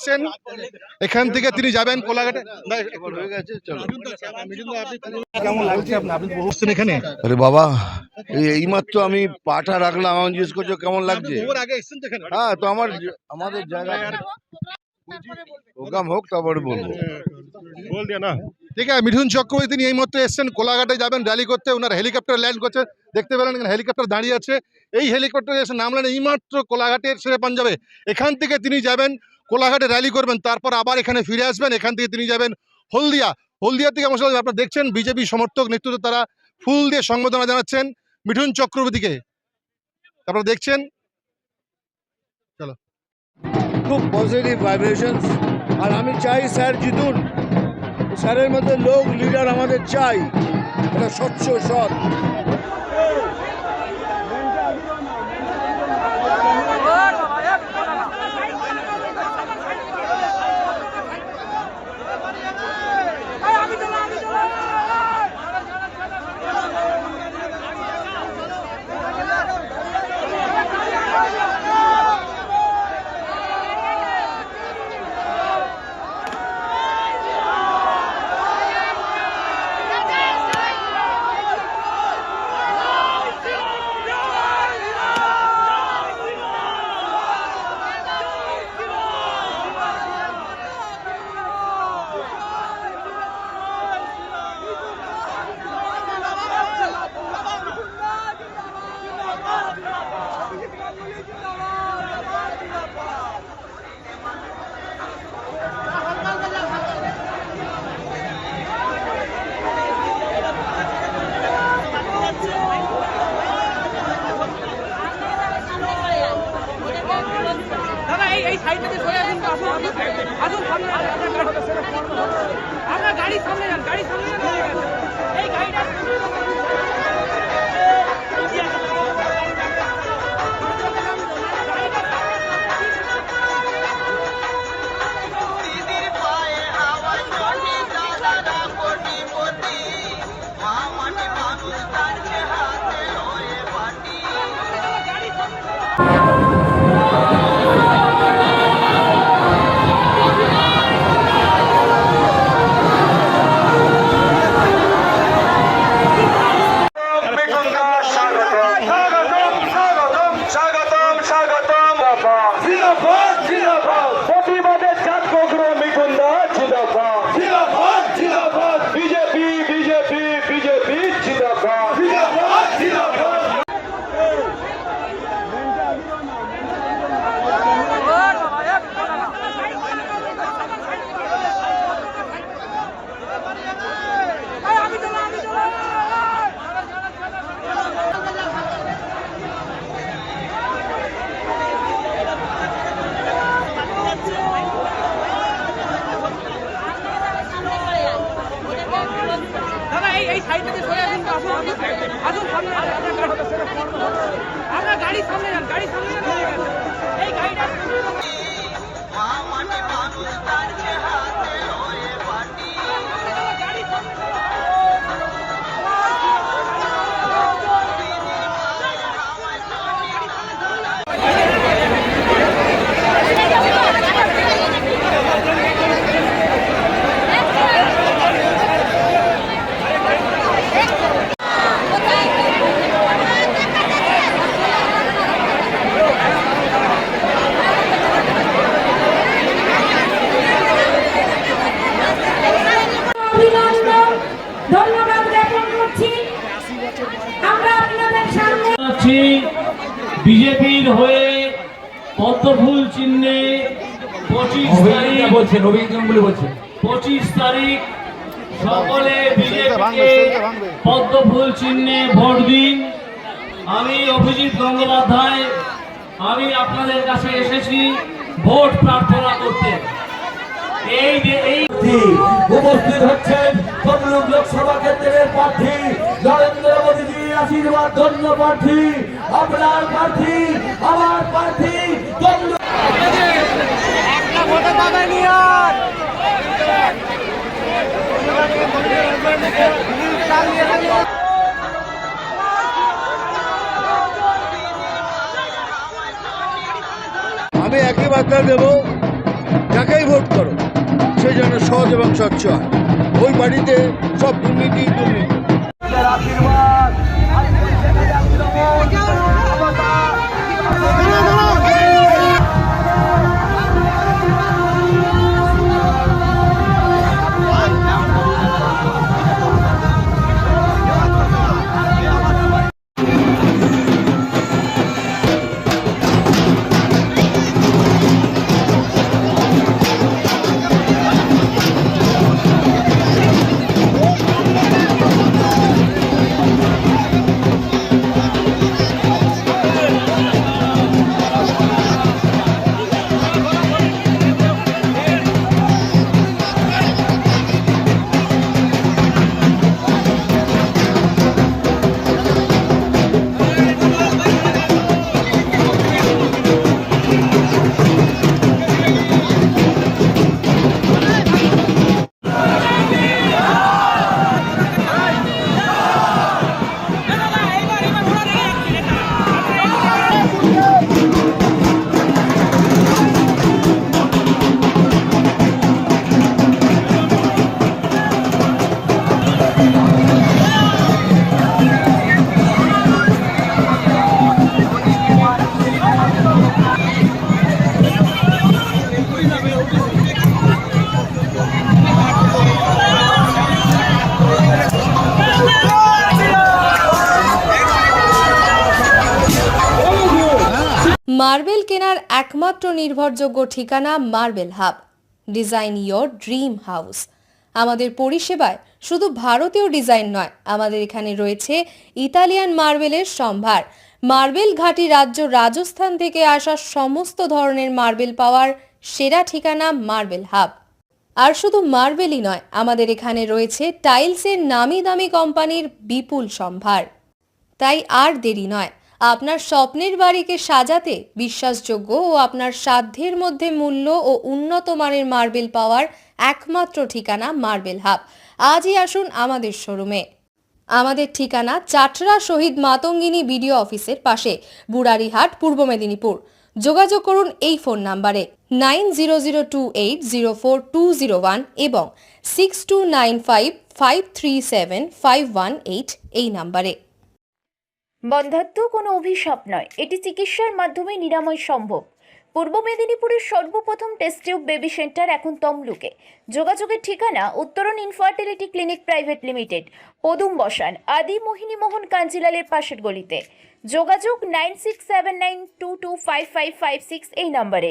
এসছেন, এখান থেকে তিনি যাবেন কোলাঘাটে। কেমন লাগছে আপনি বসছেন এখানে? আরে বাবা, এইমাত্র আমি পাটা রাখলাম, আমার জিজ্ঞেস করছো কেমন লাগছে। হ্যাঁ, তো আমাদের জায়গা প্রোগ্রাম হোক তারপরে বলবো। ঠিক আছে, মিঠুন চক্রবর্তী তিনি এই মাত্র এসছেন, কোলাঘাটে যাবেন র্যালি করতে। ওনার হেলিকপ্টার ল্যান্ড করছে, দেখতে পেলেন হেলিকপ্টার দাঁড়িয়ে আছে। এই হেলিকপ্টারে এসে নামলেন এই মাত্র কোলাঘাটের শেরে পাঞ্জাবে। এখান থেকে তিনি যাবেন কোলাঘাটে র্যালি করবেন, তারপর আবার এখানে ফিরে আসবেন। এখান থেকে তিনি যাবেন হলদিয়া। হলদিয়া থেকে আমার সাথে আপনারা দেখছেন বিজেপি সমর্থক নেতৃত্ব, তারা ফুল দিয়ে সংবর্ধনা জানাচ্ছেন মিঠুন চক্রবর্তীকে, আপনারা দেখছেন। চলো, খুব পজিটিভ ভাইব্রেশনস, আর আমি চাই স্যার জিতুন। স্যারের মধ্যে লোক লিডার আমাদের চাই, এটা স্বচ্ছ সৎ। গাড়ি সামনে যান, গাড়ি সামনে যান, এই গাড়িটা গাড়ি সামনে যান, গাড়ি সামনে যান, এই গাড়িটা বিজেপির হয়ে পদ্মফুল চিহ্নে 25 তারিখ সকলে বিজেপিকে পদ্মফুল চিহ্নে ভোট দিন। আমি অভিজিৎ গঙ্গোপাধ্যায়, আমি আপনাদের কাছে এসেছি ভোট প্রার্থনা করতে। এই উপস্থিত হচ্ছেন তমলুক লোকসভা কেন্দ্রের প্রার্থী নরেন্দ্র মোদীজি আশীর্বাদ ধন্য প্রার্থী, আপনার প্রার্থী, আমার প্রার্থী তমলুক। আমি একই বার্তা দেব, যাকেই ভোট করো সে যেন সৎ এবং স্বচ্ছ হয়। ওই বাড়িতে সব দুর্নীতি দুর্নীতি। মার্বেল কেনার একমাত্র নির্ভরযোগ্য ঠিকানা marble hub. Design your dream house. আমাদের পরিষেবায় শুধু ভারতীয় ডিজাইন নয়, আমাদের এখানে রয়েছে ইতালিয়ান মার্বেলের সম্ভার। মার্বেল ঘাঁটি রাজ্য রাজস্থান থেকে আসা সমস্ত ধরনের মার্বেল পাওয়ার সেরা ঠিকানা মার্বেল হাব। আর শুধু মার্বেলই নয়, আমাদের এখানে রয়েছে টাইলসের নামি দামি কোম্পানির বিপুল সম্ভার। তাই আর দেরি নয়, আপনার স্বপ্নের বাড়িকে সাজাতে বিশ্বাসযোগ্য ও আপনার সাধ্যের মধ্যে মূল্য ও উন্নত মানের মার্বেল পাওয়ার একমাত্র ঠিকানা মার্বেল হাব। আজই আসুন আমাদের শোরুমে। আমাদের ঠিকানা চাটরা শহীদ মাতঙ্গিনী বিডিও অফিসের পাশে, বুড়ারিহাট, পূর্ব মেদিনীপুর। যোগাযোগ করুন এই ফোন নাম্বারে 9002804201 এবং 6295537518 এই নাম্বারে। বন্ধ্যাত্ব কোনো অভিশাপ নয়, এটি চিকিৎসার মাধ্যমে নিরাময় সম্ভব। পূর্ব মেদিনীপুরের সর্বপ্রথম টেস্ট টিউব বেবি সেন্টার এখন তমলুকে। যোগাযোগের ঠিকানা উত্তরণ ইনফার্টিলিটি ক্লিনিক প্রাইভেট লিমিটেড, পদুম বসান, আদি মোহিনী মোহন কাঞ্জিলালের পাশের গলিতে। যোগাযোগ 9679225556 এই নম্বরে।